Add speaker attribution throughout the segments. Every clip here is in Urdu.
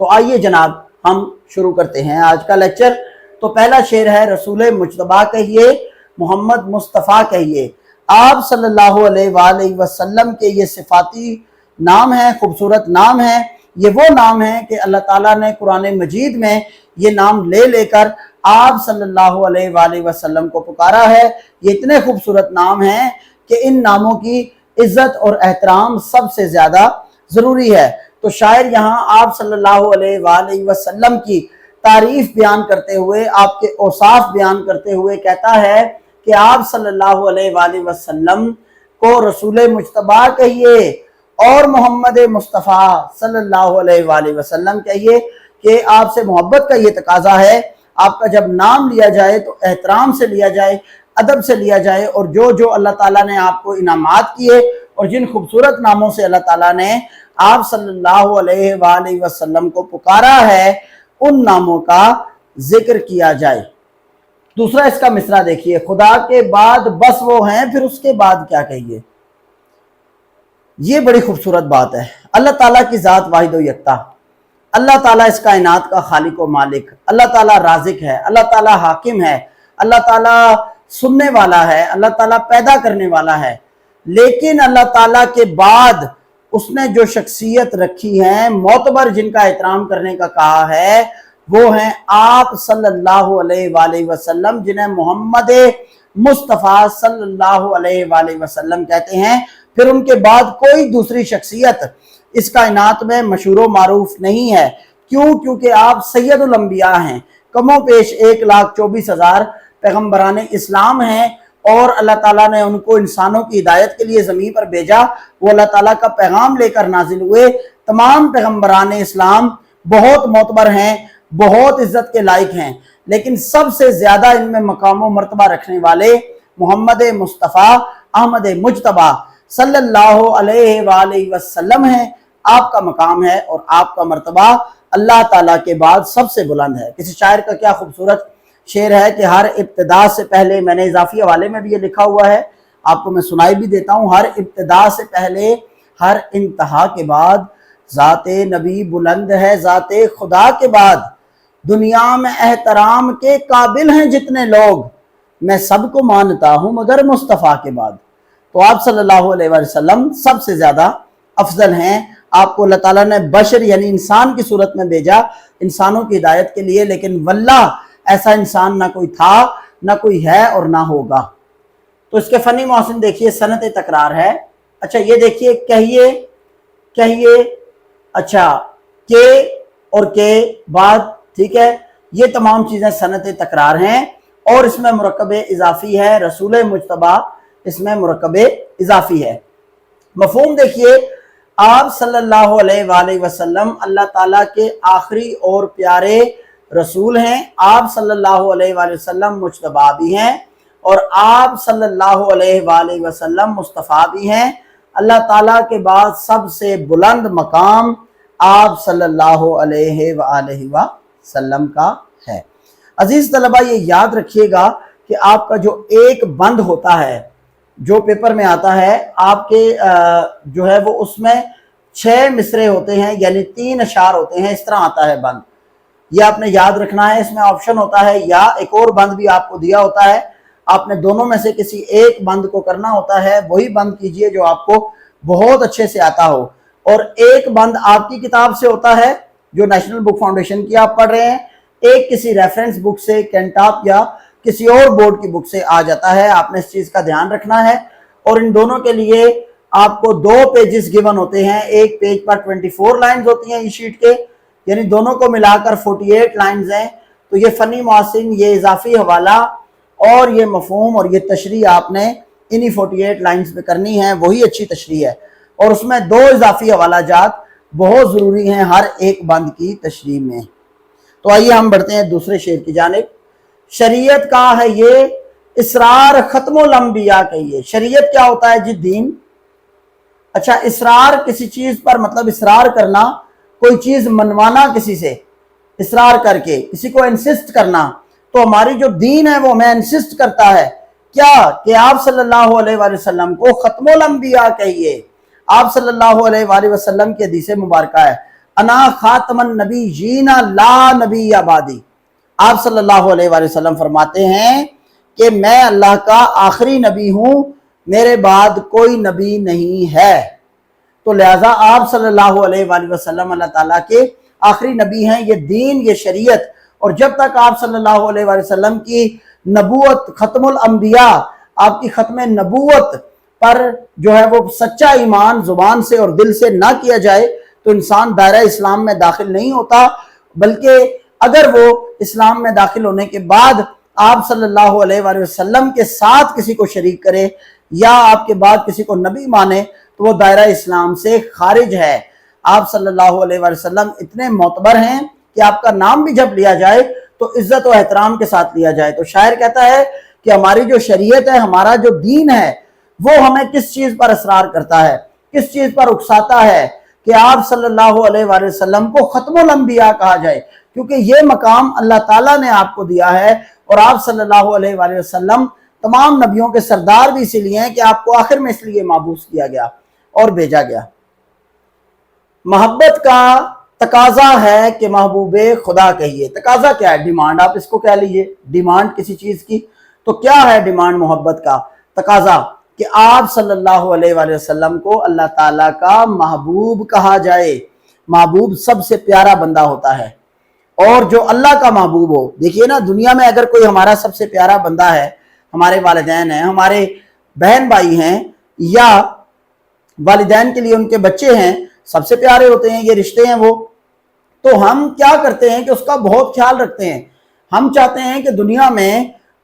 Speaker 1: تو آئیے جناب ہم شروع کرتے ہیں آج کا لیکچر۔ تو پہلا شعر ہے رسول مجتبیٰ کہیے، محمد مصطفیٰ کہیے۔ آپ صلی اللہ علیہ وآلہ وسلم کے یہ صفاتی نام ہیں، خوبصورت نام ہیں۔ یہ وہ نام ہیں کہ اللہ تعالیٰ نے قرآن مجید میں یہ نام لے لے کر آپ صلی اللہ علیہ وآلہ وسلم کو پکارا ہے۔ یہ اتنے خوبصورت نام ہیں کہ ان ناموں کی عزت اور احترام سب سے زیادہ ضروری ہے۔ تو شاعر یہاں آپ صلی اللہ علیہ وآلہ وسلم کی تعریف بیان کرتے ہوئے، آپ کے اوصاف بیان کرتے ہوئے کہتا ہے کہ آپ صلی اللہ علیہ وآلہ وسلم کو رسول مجتبیٰ کہیے اور محمد مصطفیٰ صلی اللہ علیہ وآلہ وسلم کہیے کہ آپ سے محبت کا یہ تقاضا ہے، آپ کا جب نام لیا جائے تو احترام سے لیا جائے، ادب سے لیا جائے، اور جو اللہ تعالیٰ نے آپ کو انعامات کیے اور جن خوبصورت ناموں سے اللہ تعالیٰ نے آپ صلی اللہ علیہ وآلہ وسلم کو پکارا ہے ان ناموں کا ذکر کیا جائے۔ دوسرا اس کا مصرع دیکھیے، خدا کے بعد بس وہ ہیں، پھر اس کے بعد کیا کہیے۔ یہ بڑی خوبصورت بات ہے۔ اللہ تعالیٰ کی ذات واحد و یکتا، اللہ تعالیٰ اس کائنات کا خالق و مالک، اللہ تعالیٰ رازق ہے، اللہ تعالیٰ حاکم ہے، اللہ تعالیٰ سننے والا ہے، اللہ تعالیٰ پیدا کرنے والا ہے۔ لیکن اللہ تعالیٰ کے بعد اس نے جو شخصیت رکھی ہے، معتبر جن کا احترام کرنے کا کہا ہے، وہ ہیں آپ صلی اللہ علیہ وآلہ وسلم، جنہیں محمد مصطفیٰ صلی اللہ علیہ وآلہ وسلم کہتے ہیں۔ پھر ان کے بعد کوئی دوسری شخصیت اس کائنات میں مشہور و معروف نہیں ہے۔ کیونکہ آپ سید الانبیاء ہیں، کم و بیش 1,24,000 پیغمبران اسلام ہیں، اور اللہ تعالیٰ نے ان کو انسانوں کی ہدایت کے لیے زمین پر بھیجا۔ وہ اللہ تعالیٰ کا پیغام لے کر نازل ہوئے۔ تمام پیغمبران اسلام بہت معتبر ہیں، بہت عزت کے لائق ہیں، لیکن سب سے زیادہ ان میں مقام و مرتبہ رکھنے والے محمد مصطفیٰ احمد مجتبیٰ صلی اللہ علیہ وآلہ وسلم ہیں۔ آپ کا مقام ہے اور آپ کا مرتبہ اللہ تعالیٰ کے بعد سب سے بلند ہے۔ کسی شاعر کا کیا خوبصورت شعر ہے کہ ہر ابتدا سے پہلے، میں نے اضافی حوالے میں بھی یہ لکھا ہوا ہے، آپ کو میں سنائی بھی دیتا ہوں، ہر ابتدا سے پہلے ہر انتہا کے بعد ذات نبی بلند ہے، ذات خدا کے بعد دنیا میں احترام کے قابل ہیں جتنے لوگ، میں سب کو مانتا ہوں مگر مصطفیٰ کے بعد۔ تو آپ صلی اللہ علیہ وسلم سب سے زیادہ افضل ہیں۔ آپ کو اللہ تعالیٰ نے بشر یعنی انسان کی صورت میں بھیجا، انسانوں کی ہدایت کے لیے، لیکن واللہ ایسا انسان نہ کوئی تھا، نہ کوئی ہے اور نہ ہوگا۔ تو اس کے فنی محسن دیکھیے، صنعت تکرار ہے۔ اچھا یہ دیکھیے، کہیے، اچھا کہ اور کے بعد، ٹھیک ہے، یہ تمام چیزیں صنعت تکرار ہیں، اور اس میں مرکب اضافی ہے، رسول مجتبیٰ اس میں مرکب اضافی ہے۔ مفہوم دیکھیے، آپ صلی اللہ علیہ وآلہ وسلم اللہ تعالیٰ کے آخری اور پیارے رسول ہیں۔ آپ صلی اللہ علیہ وآلہ وسلم مجتبیٰ بھی ہیں، اور آپ صلی اللہ علیہ وآلہ وسلم مصطفیٰ بھی ہیں۔ اللہ تعالیٰ کے بعد سب سے بلند مقام آپ صلی اللہ علیہ وآلہ وسلم کا ہے۔ عزیز طلبہ، یہ یاد رکھیے گا کہ آپ کا جو ایک بند ہوتا ہے، جو پیپر میں آتا ہے آپ کے جو ہے وہ اس میں 6 مصرے ہوتے ہیں، یعنی 3 اشعار ہوتے ہیں، اس طرح آتا ہے بند۔ یہ آپ نے یاد رکھنا ہے۔ اس میں آپشن ہوتا ہے یا ایک اور بند بھی آپ کو دیا ہوتا ہے، آپ نے دونوں میں سے کسی ایک بند کو کرنا ہوتا ہے۔ وہی بند کیجئے جو آپ کو بہت اچھے سے آتا ہو، اور ایک بند آپ کی کتاب سے ہوتا ہے جو نیشنل بک فاؤنڈیشن کی آپ پڑھ رہے ہیں، ایک کسی ریفرنس بک سے، کینٹاپ یا کسی اور بورڈ کی بک سے آ جاتا ہے۔ آپ نے اس چیز کا دھیان رکھنا ہے، اور ان دونوں کے لیے آپ کو 2 پیجز گیون ہوتے ہیں۔ ایک پیج پر 24 لائنز ہوتی ہیں اس شیٹ کے، یعنی دونوں کو ملا کر 48 لائنز ہیں۔ تو یہ فنی محسن، یہ اضافی حوالہ اور یہ مفہوم اور یہ تشریح آپ نے انہی 48 لائنز پہ کرنی ہے، وہی اچھی تشریح ہے۔ اور اس میں 2 اضافی حوالہ جات بہت ضروری ہیں ہر ایک بند کی تشریح میں۔ تو آئیے ہم بڑھتے ہیں دوسرے شعر کی جانب۔ شریعت کا ہے یہ اسرار ختم الانبیاء کہیے۔ شریعت کیا ہوتا ہے جی؟ دین۔ اچھا، اسرار کسی چیز پر مطلب اسرار کرنا، کوئی چیز منوانا کسی سے اسرار کر کے، کسی کو انسسٹ کرنا۔ تو ہماری جو دین ہے وہ ہمیں انسسٹ کرتا ہے کیا کہ آپ صلی اللہ علیہ وآلہ وسلم کو ختم الانبیاء کہیے۔ آپ صلی اللہ علیہ وآلہ وسلم کی حدیث مبارکہ ہے، انا خاتم النبیین لا نبی بعدی۔ آپ صلی اللہ علیہ وآلہ وسلم فرماتے ہیں کہ میں اللہ کا آخری نبی ہوں، میرے بعد کوئی نبی نہیں ہے۔ تو لہٰذا آپ صلی اللہ علیہ وآلہ وسلم اللہ تعالیٰ کے آخری نبی ہیں۔ یہ دین، یہ شریعت، اور جب تک آپ صلی اللہ علیہ وآلہ وسلم کی نبوت، ختم الانبیاء، آپ کی ختم نبوت پر جو ہے وہ سچا ایمان زبان سے اور دل سے نہ کیا جائے تو انسان دائرہ اسلام میں داخل نہیں ہوتا، بلکہ اگر وہ اسلام میں داخل ہونے کے بعد آپ صلی اللہ علیہ وآلہ وسلم کے ساتھ کسی کو شریک کرے یا آپ کے بعد کسی کو نبی مانے تو وہ دائرہ اسلام سے خارج ہے۔ آپ صلی اللہ علیہ وآلہ وسلم اتنے معتبر ہیں کہ آپ کا نام بھی جب لیا جائے تو عزت و احترام کے ساتھ لیا جائے۔ تو شاعر کہتا ہے کہ ہماری جو شریعت ہے، ہمارا جو دین ہے، وہ ہمیں کس چیز پر اصرار کرتا ہے، کس چیز پر اکساتا ہے کہ آپ صلی اللہ علیہ وآلہ وسلم کو ختم الانبیاء کہا جائے، کیونکہ یہ مقام اللہ تعالیٰ نے آپ کو دیا ہے، اور آپ صلی اللہ علیہ وآلہ وسلم تمام نبیوں کے سردار بھی اسی لیے ہیں کہ آپ کو آخر میں اس لیے مابعوث کیا گیا اور بھیجا گیا۔ محبت کا تقاضا ہے کہ محبوب خدا کہیے۔ تقاضا کیا ہے؟ ڈیمانڈ آپ اس کو کہہ لیجئے، ڈیمانڈ کسی چیز کی۔ تو کیا ہے ڈیمانڈ محبت کا تقاضا؟ کہ آپ صلی اللہ علیہ وآلہ وسلم کو اللہ تعالیٰ کا محبوب کہا جائے۔ محبوب سب سے پیارا بندہ ہوتا ہے، اور جو اللہ کا محبوب ہو۔ دیکھیے نا، دنیا میں اگر کوئی ہمارا سب سے پیارا بندہ ہے، ہمارے والدین ہیں، ہمارے بہن بھائی ہیں، یا والدین کے لیے ان کے بچے ہیں، سب سے پیارے ہوتے ہیں، یہ رشتے ہیں وہ، تو ہم کیا کرتے ہیں کہ اس کا بہت خیال رکھتے ہیں۔ ہم چاہتے ہیں کہ دنیا میں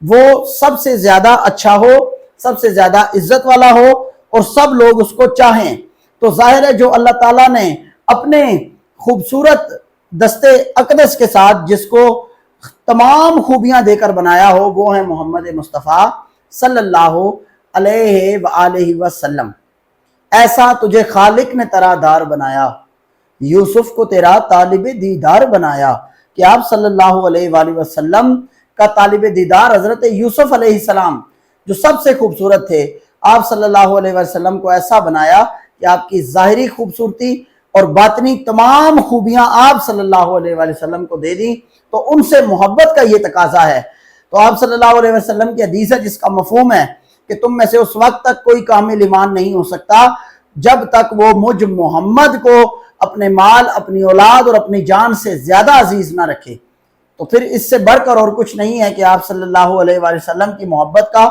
Speaker 1: وہ سب سے زیادہ اچھا ہو، سب سے زیادہ عزت والا ہو، اور سب لوگ اس کو چاہیں۔ تو ظاہر ہے جو اللہ تعالیٰ نے اپنے خوبصورت دستے اقدس کے ساتھ جس کو تمام خوبیاں دے کر بنایا ہو، وہ ہے محمد مصطفیٰ صلی اللہ علیہ وآلہ وسلم۔ ایسا تجھے خالق نے ترا دار بنایا، یوسف کو تیرا طالب دیدار بنایا۔ کہ آپ صلی اللہ علیہ وآلہ وسلم کا طالب دیدار حضرت یوسف علیہ السلام جو سب سے خوبصورت تھے، آپ صلی اللہ علیہ وسلم کو ایسا بنایا کہ آپ کی ظاہری خوبصورتی اور باطنی تمام خوبیاں آپ صلی اللہ علیہ وسلم کو دے دیں۔ تو ان سے محبت کا یہ تقاضا ہے۔ تو آپ صلی اللہ علیہ وسلم کی حدیث ہے جس کا مفہوم ہے کہ تم میں سے اس وقت تک کوئی کامل ایمان نہیں ہو سکتا جب تک وہ مجھ محمد کو اپنے مال، اپنی اولاد اور اپنی جان سے زیادہ عزیز نہ رکھے۔ تو پھر اس سے بڑھ کر اور کچھ نہیں ہے کہ آپ صلی اللہ علیہ وآلہ وسلم کی محبت کا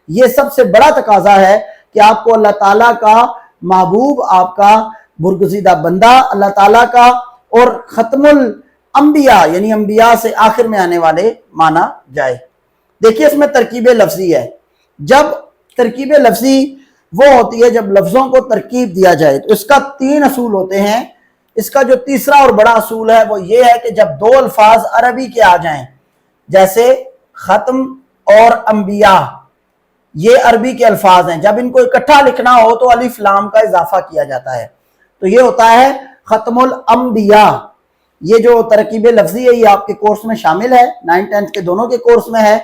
Speaker 1: یہ سب سے بڑا تقاضا ہے کہ آپ کو اللہ تعالیٰ کا محبوب، آپ کا برگزیدہ بندہ اللہ تعالیٰ کا، اور ختم الانبیاء یعنی انبیاء سے آخر میں آنے والے مانا جائے۔ دیکھیے اس میں ترکیب لفظی ہے۔ جب ترکیب لفظی وہ ہوتی ہے جب لفظوں کو ترکیب دیا جائے، تو اس کا 3 اصول ہوتے ہیں۔ اس کا جو تیسرا اور بڑا اصول ہے وہ یہ ہے کہ جب 2 الفاظ عربی کے آ جائیں، جیسے ختم اور انبیاء، یہ عربی کے الفاظ ہیں، جب ان کو اکٹھا لکھنا ہو تو الف لام کا اضافہ کیا جاتا ہے، تو یہ ہوتا ہے ختم الانبیاء۔ یہ جو ترکیب لفظی ہے یہ آپ کے کورس میں شامل ہے، 9th 10th کے دونوں کے کورس میں ہے،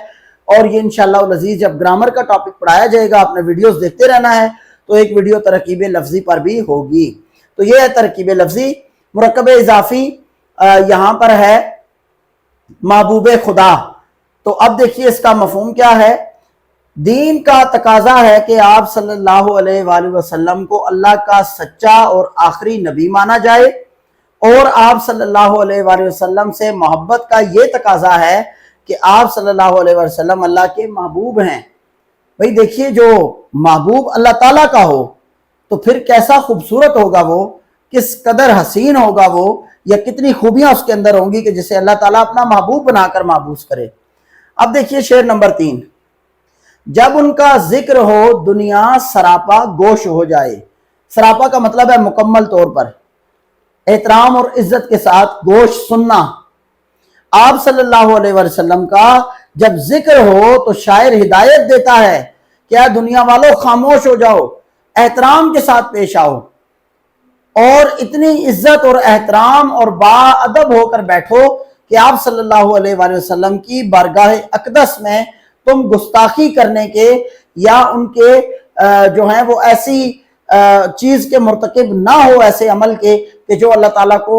Speaker 1: اور یہ انشاءاللہ العزیز جب گرامر کا ٹاپک پڑھایا جائے گا، آپ نے ویڈیوز دیکھتے رہنا ہے، تو ایک ویڈیو ترکیب لفظی پر بھی ہوگی۔ تو یہ ہے ترکیب لفظی۔ مرکب اضافی یہاں پر ہے محبوب خدا۔ تو اب دیکھیے اس کا مفہوم کیا ہے۔ دین کا تقاضا ہے کہ آپ صلی اللہ علیہ وآلہ وسلم کو اللہ کا سچا اور آخری نبی مانا جائے، اور آپ صلی اللہ علیہ وآلہ وسلم سے محبت کا یہ تقاضا ہے کہ آپ صلی اللہ علیہ وسلم اللہ کے محبوب ہیں۔ بھئی دیکھیے جو محبوب اللہ تعالیٰ کا ہو تو پھر کیسا خوبصورت ہوگا وہ، کس قدر حسین ہوگا وہ، یا کتنی خوبیاں اس کے اندر ہوں گی کہ جسے اللہ تعالیٰ اپنا محبوب بنا کر مابعوث کرے۔ اب دیکھیے شعر نمبر 3، جب ان کا ذکر ہو دنیا سراپا گوش ہو جائے۔ سراپا کا مطلب ہے مکمل طور پر، احترام اور عزت کے ساتھ گوش سننا۔ آپ صلی اللہ علیہ وسلم کا جب ذکر ہو تو شاعر ہدایت دیتا ہے کہ اے دنیا والوں خاموش ہو جاؤ، احترام کے ساتھ پیش آؤ، اور اتنی عزت اور احترام اور باادب ہو کر بیٹھو کہ آپ صلی اللہ علیہ وآلہ وسلم کی بارگاہ اقدس میں تم گستاخی کرنے کے یا ان کے جو ہیں وہ ایسی چیز کے مرتکب نہ ہو، ایسے عمل کے کہ جو اللہ تعالیٰ کو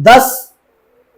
Speaker 1: 10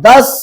Speaker 1: 10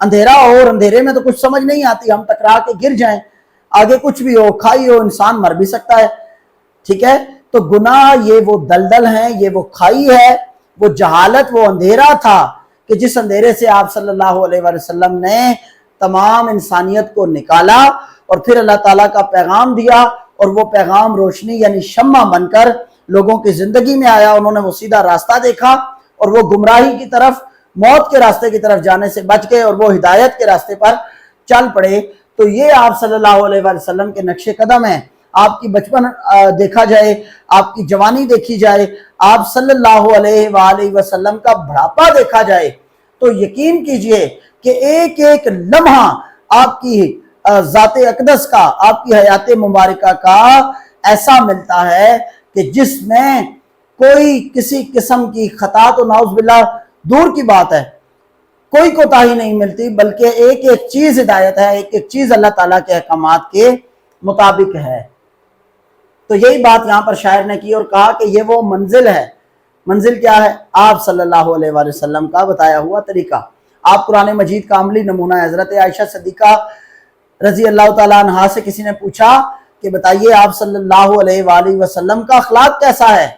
Speaker 1: اندھیرا ہو اور اندھیرے میں تو کچھ سمجھ نہیں آتی، ہم ٹکرا کے گر جائیں، آگے کچھ بھی ہو، کھائی ہو، انسان مر بھی سکتا ہے، ٹھیک ہے؟ تو گناہ یہ وہ دلدل ہیں، یہ وہ کھائی ہے، وہ جہالت، وہ اندھیرا تھا کہ جس اندھیرے سے آپ صلی اللہ علیہ وآلہ وسلم نے تمام انسانیت کو نکالا اور پھر اللہ تعالیٰ کا پیغام دیا، اور وہ پیغام روشنی یعنی شمع بن کر لوگوں کی زندگی میں آیا۔ انہوں نے وہ سیدھا راستہ دیکھا اور وہ گمراہی کی طرف، موت کے راستے کی طرف جانے سے بچ گئے اور وہ ہدایت کے راستے پر چل پڑے۔ تو یہ آپ صلی اللہ علیہ وآلہ وسلم کے نقش قدم ہیں۔ آپ کی بچپن دیکھا جائے، آپ کی جوانی دیکھی جائے، آپ صلی اللہ علیہ وآلہ وسلم کا بڑھاپا دیکھا جائے، تو یقین کیجئے کہ ایک ایک لمحہ آپ کی ذات اقدس کا، آپ کی حیات مبارکہ کا ایسا ملتا ہے کہ جس میں کوئی کسی قسم کی خطا تو نعوذ باللہ دور کی بات ہے، کوئی کوتاہی نہیں ملتی، بلکہ ایک ایک چیز ہدایت ہے، ایک ایک چیز اللہ تعالیٰ کے احکامات کے مطابق ہے۔ تو یہی بات یہاں پر شاعر نے کی اور کہا کہ یہ وہ منزل ہے۔ منزل کیا ہے؟ آپ صلی اللہ علیہ وآلہ وسلم کا بتایا ہوا طریقہ۔ آپ قرآن مجید کا عملی نمونہ ہے۔ حضرت عائشہ صدیقہ رضی اللہ تعالیٰ عنہا سے کسی نے پوچھا کہ بتائیے آپ صلی اللہ علیہ وآلہ وسلم کا اخلاق کیسا ہے؟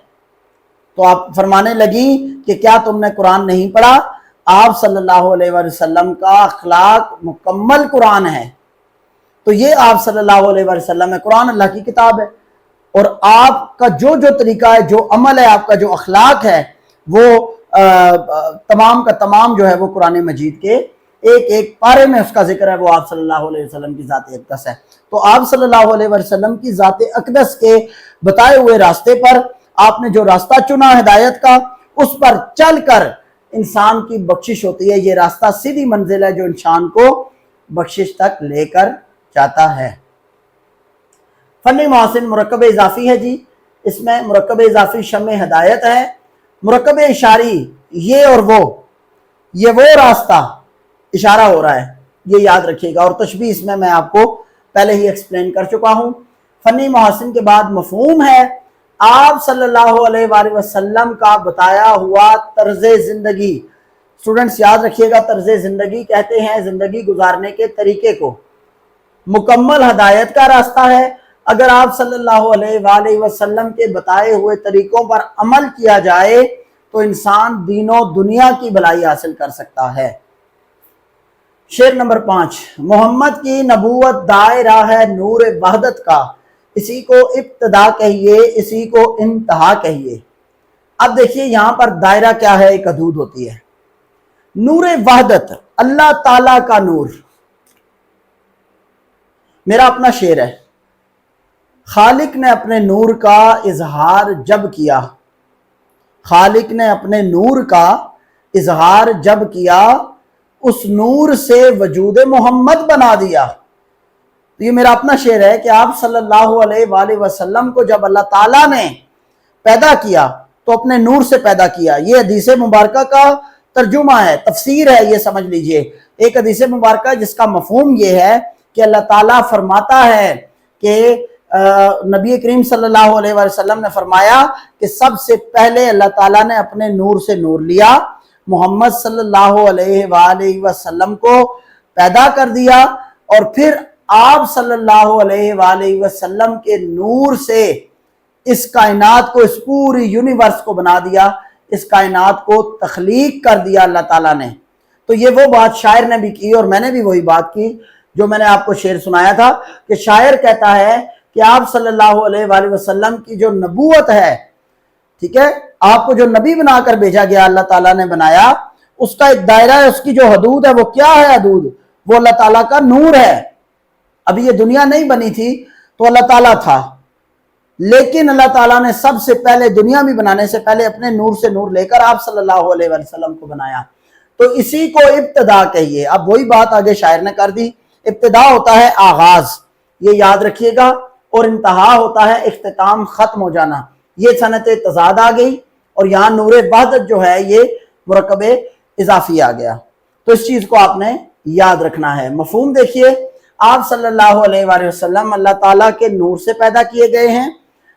Speaker 1: تو آپ فرمانے لگیں کہ کیا تم نے قرآن نہیں پڑھا؟ آپ صلی اللہ علیہ وآلہ وسلم کا اخلاق مکمل قرآن ہے۔ تو یہ آپ صلی اللہ علیہ وآلہ وسلم ہے، قرآن اللہ کی کتاب ہے، اور آپ کا جو طریقہ ہے، جو عمل ہے، آپ کا جو اخلاق ہے، وہ تمام کا تمام جو ہے وہ قرآن مجید کے ایک ایک پارے میں اس کا ذکر ہے، وہ آپ صلی اللہ علیہ وسلم کی ذات اقدس ہے۔ تو آپ صلی اللہ علیہ وسلم کی ذات اقدس کے بتائے ہوئے راستے پر آپ نے جو راستہ چنا ہدایت کا، اس پر چل کر انسان کی بخشش ہوتی ہے۔ یہ راستہ سیدھی منزل ہے جو انسان کو بخشش تک لے کر جاتا ہے۔ فن محاسن مرکب اضافی ہے جی، اس میں مرکب اضافی شمع ہدایت ہے، مرکب اشاری یہ اور وہ راستہ اشارہ ہو رہا ہے، یہ یاد رکھیے گا، اور تشبیہ اس میں آپ کو پہلے ہی ایکسپلین کر چکا ہوں۔ فنی محاسن کے بعد مفہوم ہے، آپ صلی اللہ علیہ وآلہ وسلم کا بتایا ہوا طرز زندگی۔ اسٹوڈنٹس یاد رکھیے گا، طرز زندگی کہتے ہیں زندگی گزارنے کے طریقے کو۔ مکمل ہدایت کا راستہ ہے، اگر آپ صلی اللہ علیہ وآلہ وسلم کے بتائے ہوئے طریقوں پر عمل کیا جائے تو انسان دین و دنیا کی بھلائی حاصل کر سکتا ہے۔ شعر نمبر 5، محمد کی نبوت دائرہ ہے نور وحدت کا، اسی کو ابتدا کہیے اسی کو انتہا کہیے۔ اب دیکھیے یہاں پر دائرہ کیا ہے، ایک حدود ہوتی ہے۔ نور وحدت، اللہ تعالیٰ کا نور۔ میرا اپنا شعر ہے، خالق نے اپنے نور کا اظہار جب کیا، خالق نے اپنے نور کا اظہار جب کیا، اس نور سے وجود محمد بنا دیا۔ تو یہ میرا اپنا شعر ہے کہ آپ صلی اللہ علیہ وآلہ وسلم کو جب اللہ تعالیٰ نے پیدا کیا تو اپنے نور سے پیدا کیا۔ یہ حدیث مبارکہ کا ترجمہ ہے، تفسیر ہے، یہ سمجھ لیجئے۔ ایک حدیث مبارکہ جس کا مفہوم یہ ہے کہ اللہ تعالیٰ فرماتا ہے کہ نبی کریم صلی اللہ علیہ وسلم نے فرمایا کہ سب سے پہلے اللہ تعالیٰ نے اپنے نور سے نور لیا، محمد صلی اللہ علیہ وآلہ وسلم کو پیدا کر دیا، اور پھر آپ صلی اللہ علیہ وآلہ وسلم کے نور سے اس کائنات کو، اس پوری یونیورس کو بنا دیا، اس کائنات کو تخلیق کر دیا اللہ تعالیٰ نے۔ تو یہ وہ بات شاعر نے بھی کی اور میں نے بھی وہی بات کی جو میں نے آپ کو شعر سنایا تھا کہ شاعر کہتا ہے کہ آپ صلی اللہ علیہ وآلہ وسلم کی جو نبوت ہے، ٹھیک ہے، آپ کو جو نبی بنا کر بھیجا گیا، اللہ تعالیٰ نے بنایا، اس کا ایک دائرہ ہے، اس کی جو حدود ہے وہ کیا ہے؟ حدود وہ اللہ تعالیٰ کا نور ہے۔ ابھی یہ دنیا نہیں بنی تھی تو اللہ تعالیٰ تھا، لیکن اللہ تعالیٰ نے سب سے پہلے دنیا بھی بنانے سے پہلے اپنے نور سے نور لے کر آپ صلی اللہ علیہ وسلم کو بنایا۔ تو اسی کو ابتدا کہیے۔ اب وہی بات آگے شاعر نے کر دی، ابتدا ہوتا ہے آغاز، یہ یاد رکھیے گا، اور انتہا ہوتا ہے اختتام، ختم ہو جانا۔ یہ صنعت تضاد آ گئی اور یہاں نور وحدت جو ہے یہ مرکب اضافی آ گیا۔ تو اس چیز کو آپ نے یاد رکھنا ہے۔ مفہوم دیکھیے، آپ صلی اللہ علیہ وآلہ وسلم اللہ تعالیٰ کے نور سے پیدا کیے گئے ہیں۔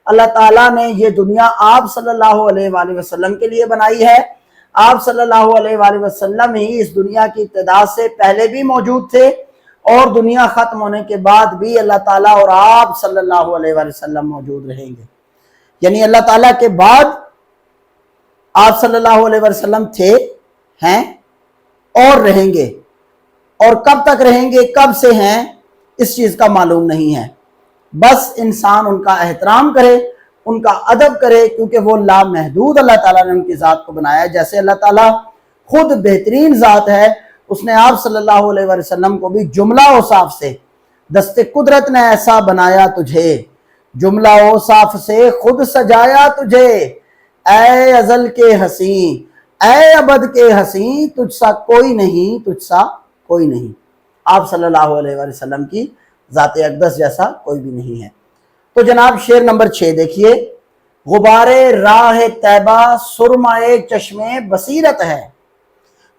Speaker 1: اللہ تعالیٰ نے یہ دنیا آپ صلی اللہ علیہ وآلہ وسلم کے لیے بنائی ہے۔ آپ صلی اللہ علیہ وآلہ وسلم ہی اس دنیا کی ابتدا سے پہلے بھی موجود تھے اور دنیا ختم ہونے کے بعد بھی اللہ تعالیٰ اور آپ صلی اللہ علیہ وآلہ وسلم موجود رہیں گے. یعنی اللہ تعالیٰ کے بعد آپ صلی اللہ علیہ وسلم تھے، ہیں اور رہیں گے، اور کب تک رہیں گے، کب سے ہیں، اس چیز کا معلوم نہیں ہے. بس انسان ان کا احترام کرے، ان کا ادب کرے، کیونکہ وہ لامحدود اللہ تعالیٰ نے ان کی ذات کو بنایا ہے. جیسے اللہ تعالیٰ خود بہترین ذات ہے، اس نے آپ صلی اللہ علیہ وسلم کو بھی جملہ اوصاف سے، دست قدرت نے ایسا بنایا تجھے، جملہ اوصاف سے خود سجایا تجھے، اے ازل کے حسین، اے ابد کے حسین، تجھ سا کوئی نہیں، تجھ سا کوئی نہیں. آپ صلی اللہ علیہ وسلم کی ذات اقدس جیسا کوئی بھی نہیں ہے. تو جناب شعر نمبر 6 دیکھیے. غبار راہ طیبہ سرمائے چشم بصیرت ہے.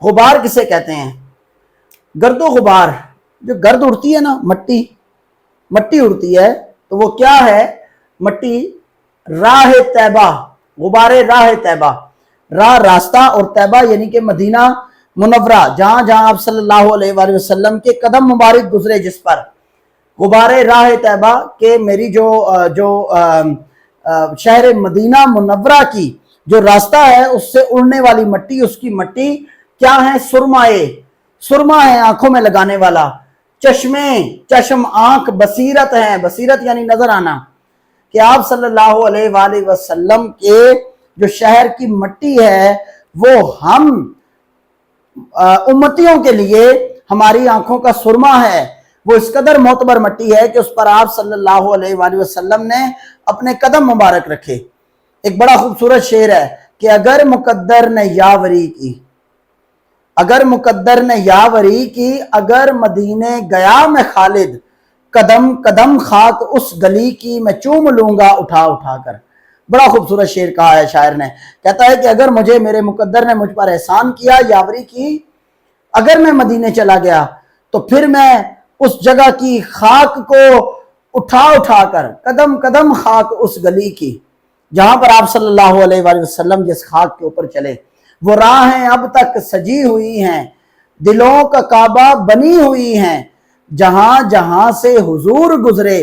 Speaker 1: غبار کسے کہتے ہیں؟ گرد و غبار، جو گرد اڑتی ہے نا، مٹی اڑتی ہے، تو وہ کیا ہے؟ مٹی. راہ طیبہ، غبار راہ طیبہ، راہ راستہ، اور طیبہ یعنی کہ مدینہ منورہ، جہاں جہاں آپ صلی اللہ علیہ وآلہ وسلم کے قدم مبارک گزرے، جس پر غبار راہ طیبہ کہ میری جو شہر مدینہ منورہ کی جو راستہ ہے، اس سے اڑنے والی مٹی، اس کی مٹی کیا ہے؟ سرما ہے، آنکھوں میں لگانے والا. چشم آنکھ، بصیرت ہے، بصیرت یعنی نظر آنا، کہ آپ صلی اللہ علیہ وآلہ وسلم کے جو شہر کی مٹی ہے وہ ہم امتیوں کے لیے ہماری آنکھوں کا سرما ہے. وہ اس قدر معتبر مٹی ہے کہ اس پر آپ صلی اللہ علیہ وآلہ وسلم نے اپنے قدم مبارک رکھے. ایک بڑا خوبصورت شعر ہے کہ اگر مقدر نے یاوری کی، اگر مقدر نے یاوری کی، اگر مدینے گیا میں خالد، قدم قدم خاک اس گلی کی میں چوم لوں گا اٹھا اٹھا کر. بڑا خوبصورت شعر کہا ہے شاعر نے. کہتا ہے کہ اگر مجھے میرے مقدر نے مجھ پر احسان کیا، یاوری کی، اگر میں مدینے چلا گیا تو پھر میں اس جگہ کی خاک کو اٹھا اٹھا کر، قدم قدم خاک اس گلی کی جہاں پر آپ صلی اللہ علیہ وآلہ وسلم جس خاک کے اوپر چلے، وہ راہیں اب تک سجی ہوئی ہیں، دلوں کا کعبہ بنی ہوئی ہیں، جہاں جہاں سے حضور گزرے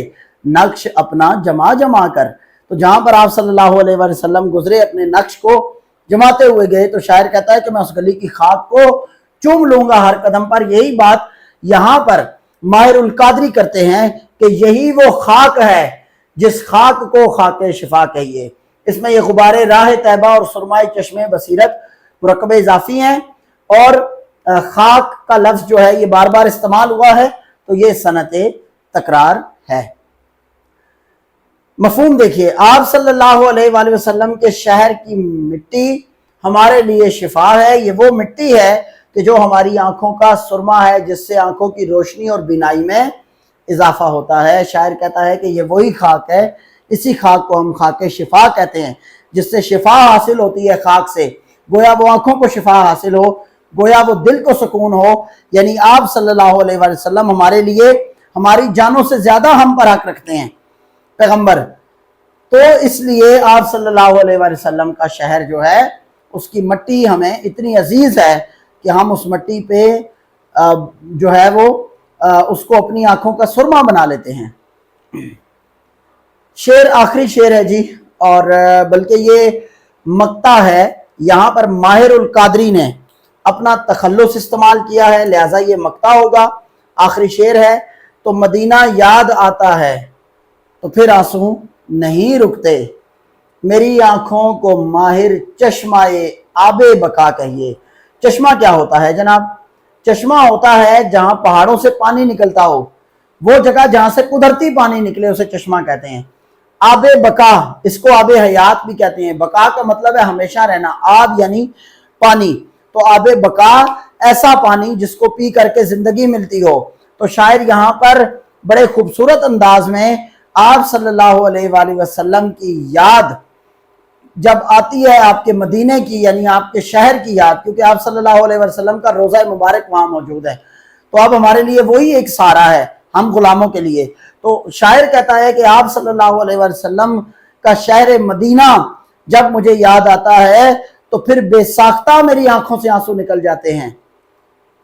Speaker 1: نقش اپنا جما جما کر. تو جہاں پر آپ صلی اللہ علیہ وآلہ وسلم گزرے اپنے نقش کو جماتے ہوئے گئے، تو شاعر کہتا ہے کہ میں اس گلی کی خاک کو چوم لوں گا ہر قدم پر. یہی بات یہاں پر ماہر القادری کرتے ہیں کہ یہی وہ خاک ہے جس خاک کو خاک شفا کہیے. اس میں یہ غبار راہ طیبہ اور سرمائے چشم بصیرت مرکب اضافی ہیں، اور خاک کا لفظ جو ہے یہ بار بار استعمال ہوا ہے، تو یہ صنعت تکرار ہے. مفہوم دیکھیے، آپ صلی اللہ علیہ وآلہ وسلم کے شہر کی مٹی ہمارے لیے شفا ہے. یہ وہ مٹی ہے کہ جو ہماری آنکھوں کا سرما ہے، جس سے آنکھوں کی روشنی اور بینائی میں اضافہ ہوتا ہے. شاعر کہتا ہے کہ یہ وہی خاک ہے، اسی خاک کو ہم خاک شفا کہتے ہیں، جس سے شفا حاصل ہوتی ہے خاک سے. گویا وہ آنکھوں کو شفا حاصل ہو، گویا وہ دل کو سکون ہو. یعنی آپ صلی اللہ علیہ وآلہ وسلم ہمارے لیے ہماری جانوں سے زیادہ ہم پر حق رکھتے ہیں، پیغمبر. تو اس لیے آپ صلی اللہ علیہ وآلہ وسلم کا شہر جو ہے، اس کی مٹی ہمیں اتنی عزیز ہے کہ ہم اس مٹی پہ جو ہے وہ اس کو اپنی آنکھوں کا سرما بنا لیتے ہیں. شعر آخری شعر ہے جی، اور بلکہ یہ مقطع ہے. یہاں پر ماہر القادری نے اپنا تخلص استعمال کیا ہے، لہٰذا یہ مقطع ہوگا. آخری شعر ہے. تو مدینہ یاد آتا ہے تو پھر آنسو نہیں رکتے، میری آنکھوں کو ماہر چشمہ آب بقا کہیے. چشمہ کیا ہوتا ہے جناب؟ چشمہ ہوتا ہے جہاں پہاڑوں سے پانی نکلتا ہو، وہ جگہ جہاں سے قدرتی پانی نکلے اسے چشمہ کہتے ہیں. آب بقا، اس کو آب حیات بھی کہتے ہیں. بقا کا مطلب ہے ہمیشہ رہنا، آب یعنی پانی، تو آب بقا ایسا پانی جس کو پی کر کے زندگی ملتی ہو. تو شاعر یہاں پر بڑے خوبصورت انداز میں آپ صلی اللہ علیہ وآلہ وسلم کی یاد جب آتی ہے، آپ کے مدینے کی یعنی آپ کے شہر کی یاد، کیونکہ آپ صلی اللہ علیہ وسلم کا روضہ مبارک وہاں موجود ہے، تو اب ہمارے لیے وہی ایک سہارا ہے ہم غلاموں کے لیے. تو شاعر کہتا ہے کہ آپ صلی اللہ علیہ وسلم کا شہر مدینہ جب مجھے یاد آتا ہے تو پھر بے ساختہ میری آنکھوں سے آنسو نکل جاتے ہیں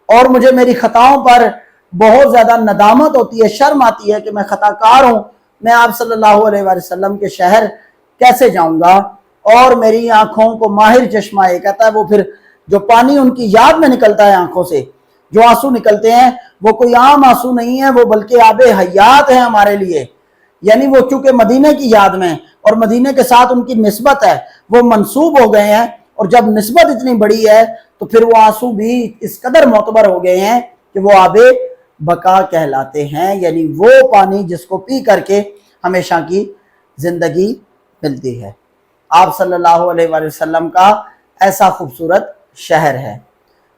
Speaker 1: اور مجھے میری خطاؤں پر بہت زیادہ ندامت ہوتی ہے، شرم آتی ہے کہ میں خطا کار ہوں، میں آپ صلی اللہ علیہ وآلہ وسلم کے شہر کیسے جاؤں گا، اور میری آنکھوں کو ماہر چشمہ یہ کہتا ہے وہ پھر جو پانی ان کی یاد میں نکلتا ہے آنکھوں سے، جو آنسو نکلتے ہیں وہ کوئی عام آنسو نہیں ہے، وہ بلکہ آب حیات ہے ہمارے لیے، یعنی وہ چونکہ مدینے کی یاد میں اور مدینے کے ساتھ ان کی نسبت ہے، وہ منسوب ہو گئے ہیں، اور جب نسبت اتنی بڑی ہے تو پھر وہ آنسو بھی اس قدر معتبر ہو گئے ہیں کہ وہ آب بقا کہلاتے ہیں، یعنی وہ پانی جس کو پی کر کے ہمیشہ کی زندگی ملتی ہے۔ آپ صلی اللہ علیہ وآلہ وسلم کا ایسا خوبصورت شہر ہے۔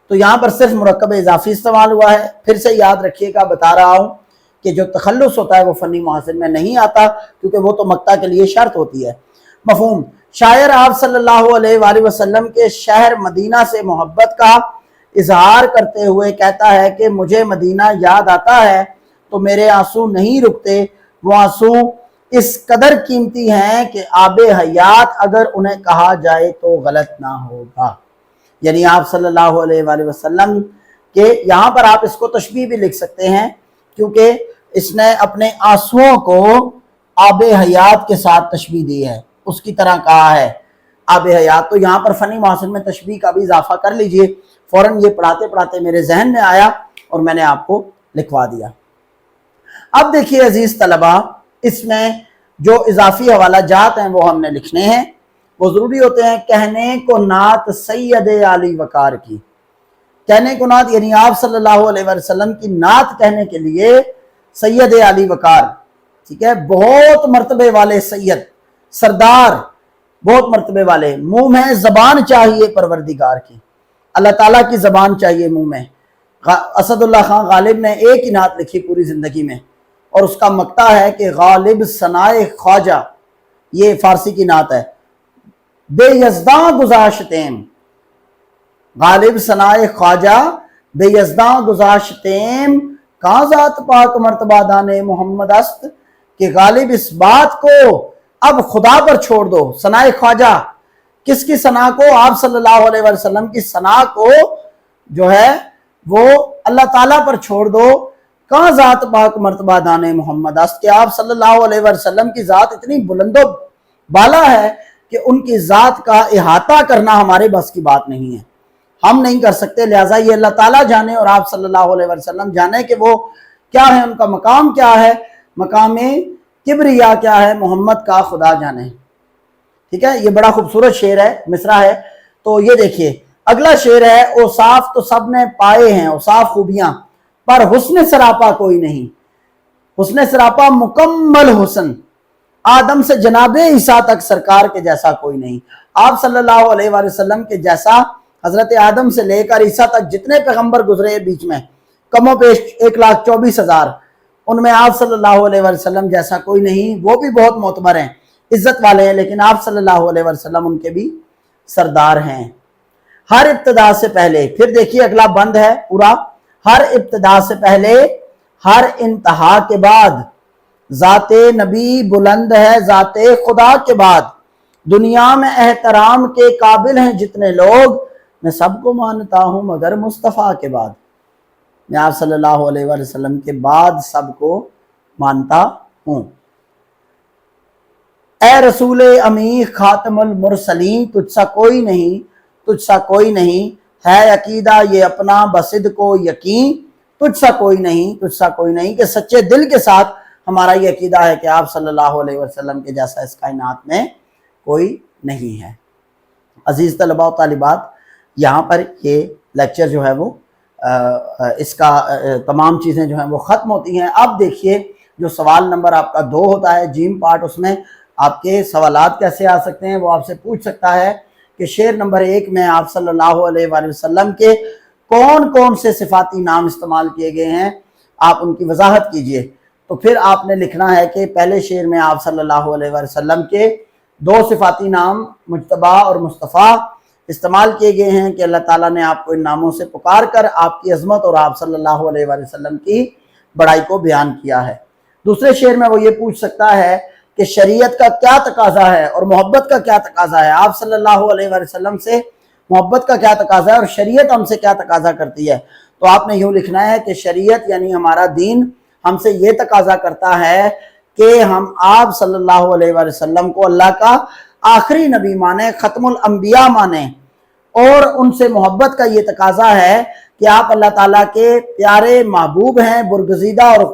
Speaker 1: تو یہاں پر صرف مرکب اضافی استعمال ہوا ہے، پھر سے یاد رکھیے گا، بتا رہا ہوں کہ جو تخلص ہوتا ہے وہ فنی محاسن میں نہیں آتا، کیونکہ وہ تو مقطع کے لیے شرط ہوتی ہے۔ مفہوم، شاعر آپ صلی اللہ علیہ وآلہ وسلم کے شہر مدینہ سے محبت کا اظہار کرتے ہوئے کہتا ہے کہ مجھے مدینہ یاد آتا ہے تو میرے آنسو نہیں رکتے، وہ آنسو اس قدر قیمتی ہیں کہ آب حیات اگر انہیں کہا جائے تو غلط نہ ہوگا۔ یعنی آپ صلی اللہ علیہ وآلہ وسلم کے یہاں پر آپ اس کو تشبیہ بھی لکھ سکتے ہیں، کیونکہ اس نے اپنے آنسوؤں کو آب حیات کے ساتھ تشبیہ دی ہے، اس کی طرح کہا ہے آب حیات۔ تو یہاں پر فنی محاسن میں تشبیہ کا بھی اضافہ کر لیجئے، فوراً یہ پڑھاتے پڑھاتے میرے ذہن میں آیا اور میں نے آپ کو لکھوا دیا۔ اب دیکھیے عزیز طلبہ، اس میں جو اضافی حوالہ جات ہیں وہ ہم نے لکھنے ہیں، وہ ضروری ہوتے ہیں۔ کہنے کو نعت سید علی وقار کی، کہنے کو نعت یعنی آپ صلی اللہ علیہ وسلم کی نعت کہنے کے لیے سید علی وقار، ٹھیک ہے، بہت مرتبے والے سید، سردار، بہت مرتبے والے، منہ میں زبان چاہیے پروردگار کی، اللہ تعالیٰ کی زبان چاہیے منہ میں۔ اسد اللہ خان غالب نے ایک ہی نعت لکھی پوری زندگی میں، اور اس کا مقطع ہے کہ غالب ثنائے خواجہ، یہ فارسی کی نعت ہے، بے یزداں گذاشتیم، غالب ثنائے خواجہ بے یزداں گذاشتیم، کہاں ذات پاک مرتبہ دان محمد است، کہ غالب اس بات کو اب خدا پر چھوڑ دو۔ ثنائے خواجہ، کس کی ثنا کو؟ آپ صلی اللہ علیہ وسلم کی ثنا کو جو ہے وہ اللہ تعالیٰ پر چھوڑ دو۔ کہاں ذات پاک مرتبہ دان محمد است، کہ آپ صلی اللہ علیہ وسلم کی ذات اتنی بلند و بالا ہے کہ ان کی ذات کا احاطہ کرنا ہمارے بس کی بات نہیں ہے، ہم نہیں کر سکتے، لہٰذا یہ اللہ تعالیٰ جانے اور آپ صلی اللہ علیہ وسلم جانے کہ وہ کیا ہے، ان کا مقام کیا ہے، مقام کبریا کیا ہے، محمد کا خدا جانے۔ ٹھیک ہے، یہ بڑا خوبصورت شعر ہے، مصرع ہے۔ تو یہ دیکھیے اگلا شعر ہے، اوصاف تو سب نے پائے ہیں، اوصاف خوبیاں، پر حسن سراپا کوئی نہیں، حسن سراپا مکمل حسن، آدم سے جناب عیسیٰ تک سرکار کے جیسا کوئی نہیں۔ آپ صلی اللہ علیہ وآلہ وسلم کے جیسا حضرت آدم سے لے کر عیسیٰ تک جتنے پیغمبر گزرے بیچ میں، کم و بیش 1,24,000، ان میں آپ صلی اللہ علیہ وسلم جیسا کوئی نہیں۔ وہ بھی بہت معتبر ہیں، عزت والے ہیں، لیکن آپ صلی اللہ علیہ وسلم ان کے بھی سردار ہیں۔ ہر ابتدا سے پہلے، پھر دیکھیے اگلا بند ہے پورا، ہر ابتدا سے پہلے ہر انتہا کے بعد، ذات نبی بلند ہے ذات خدا کے بعد، دنیا میں احترام کے قابل ہیں جتنے لوگ، میں سب کو مانتا ہوں مگر مصطفیٰ کے بعد، میں آپ صلی اللہ علیہ وآلہ وسلم کے بعد سب کو مانتا ہوں۔ اے رسول امی خاتم المرسلین، تجھ سا کوئی نہیں، تجھ سا کوئی نہیں، ہے عقیدہ یہ اپنا بصدق و یقین، تجھ سا کوئی نہیں، تجھ سا کوئی نہیں، کہ سچے دل کے ساتھ ہمارا یہ عقیدہ ہے کہ آپ صلی اللہ علیہ وسلم کے جیسا اس کائنات میں کوئی نہیں ہے۔ عزیز طلباء و طالبات، یہاں پر یہ لیکچر جو ہے وہ اس کا تمام چیزیں جو ہیں وہ ختم ہوتی ہیں۔ اب دیکھیے جو سوال نمبر آپ کا 2 ہوتا ہے، جیم پارٹ، اس میں آپ کے سوالات کیسے آ سکتے ہیں، وہ آپ سے پوچھ سکتا ہے کہ شعر نمبر 1 میں آپ صلی اللہ علیہ وآلہ وسلم کے کون کون سے صفاتی نام استعمال کیے گئے ہیں، آپ ان کی وضاحت کیجئے۔ تو پھر آپ نے لکھنا ہے کہ پہلے شعر میں آپ صلی اللہ علیہ وآلہ وسلم کے 2 صفاتی نام مجتبیٰ اور مصطفیٰ استعمال کیے گئے ہیں کہ اللہ تعالیٰ نے آپ کو ان ناموں سے پکار کر آپ کی عظمت اور آپ صلی اللہ علیہ وآلہ وسلم کی بڑائی کو بیان کیا ہے۔ دوسرے شعر میں وہ یہ پوچھ سکتا ہے کہ شریعت کا کیا تقاضا ہے اور محبت کا کیا تقاضا ہے، آپ صلی اللہ علیہ وآلہ وسلم سے محبت کا کیا تقاضا ہے اور شریعت ہم سے کیا تقاضا کرتی ہے. تو آپ نے یوں لکھنا ہے کہ شریعت یعنی ہمارا دین ہم سے یہ تقاضا کرتا ہے کہ ہم آپ صلی اللہ علیہ وآلہ وسلم کو اللہ کا آخری نبی مانیں، ختم الانبیاء مانیں، اور ان سے محبت کا یہ تقاضا ہے کہ آپ اللہ تعالیٰ کے پیارے محبوب ہیں، برگزیدہ اور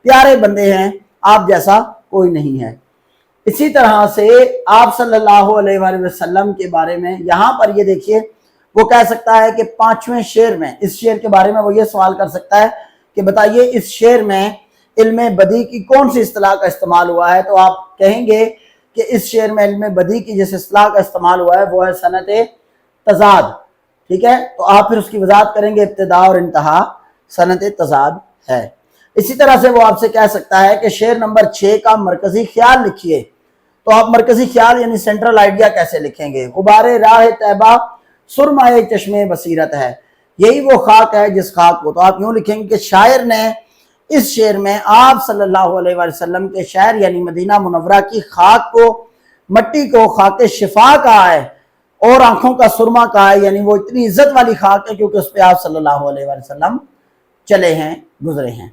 Speaker 1: پیارے بندے ہیں، آپ جیسا کوئی نہیں ہے. اسی طرح سے آپ صلی اللہ علیہ وآلہ وسلم کے بارے میں یہاں پر یہ دیکھیے، وہ کہہ سکتا ہے کہ 5ویں شعر میں، اس شعر کے بارے میں وہ یہ سوال کر سکتا ہے کہ بتائیے اس شعر میں علم بدیع کی کون سی اصطلاح کا استعمال ہوا ہے. تو آپ کہیں گے کہ اس شعر میں علم بدیع کی جس اصطلاح کا استعمال ہوا ہے وہ ہے صنعت تضاد. ٹھیک ہے، تو آپ پھر اس کی وضاحت کریں گے، ابتدا اور انتہا صنعت تضاد ہے. اسی طرح سے وہ آپ سے کہہ سکتا ہے کہ شعر نمبر 6 کا مرکزی خیال لکھیے. تو آپ مرکزی خیال یعنی سینٹرل آئیڈیا کیسے لکھیں گے؟ غبار راہ طیبہ سرمائے چشمے بصیرت ہے، یہی وہ خاک ہے جس خاک کو. تو آپ یوں لکھیں گے کہ شاعر نے اس شعر میں آپ صلی اللہ علیہ وآلہ وسلم کے شہر یعنی مدینہ منورہ کی خاک کو، مٹی کو خاک شفا کہا ہے اور آنکھوں کا سرما کہا ہے، یعنی وہ اتنی عزت والی خاک ہے کیونکہ اس پہ آپ صلی اللہ علیہ وآلہ وسلم چلے ہیں، گزرے ہیں.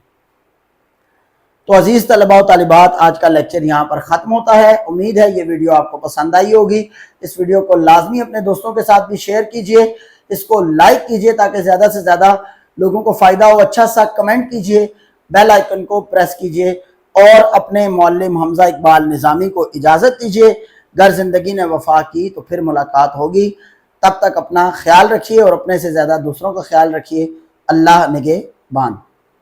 Speaker 1: تو عزیز طلباء و طالبات، آج کا لیکچر یہاں پر ختم ہوتا ہے. امید ہے یہ ویڈیو آپ کو پسند آئی ہوگی. اس ویڈیو کو لازمی اپنے دوستوں کے ساتھ بھی شیئر کیجئے، اس کو لائک کیجئے تاکہ زیادہ سے زیادہ لوگوں کو فائدہ ہو. اچھا سا کمنٹ کیجئے، بیل آئیکن کو پریس کیجئے اور اپنے معلم حمزہ اقبال نظامی کو اجازت دیجئے. گر زندگی نے وفا کی تو پھر ملاقات ہوگی. تب تک اپنا خیال رکھیے اور اپنے سے زیادہ دوسروں کا خیال رکھیے. اللہ نگہبان.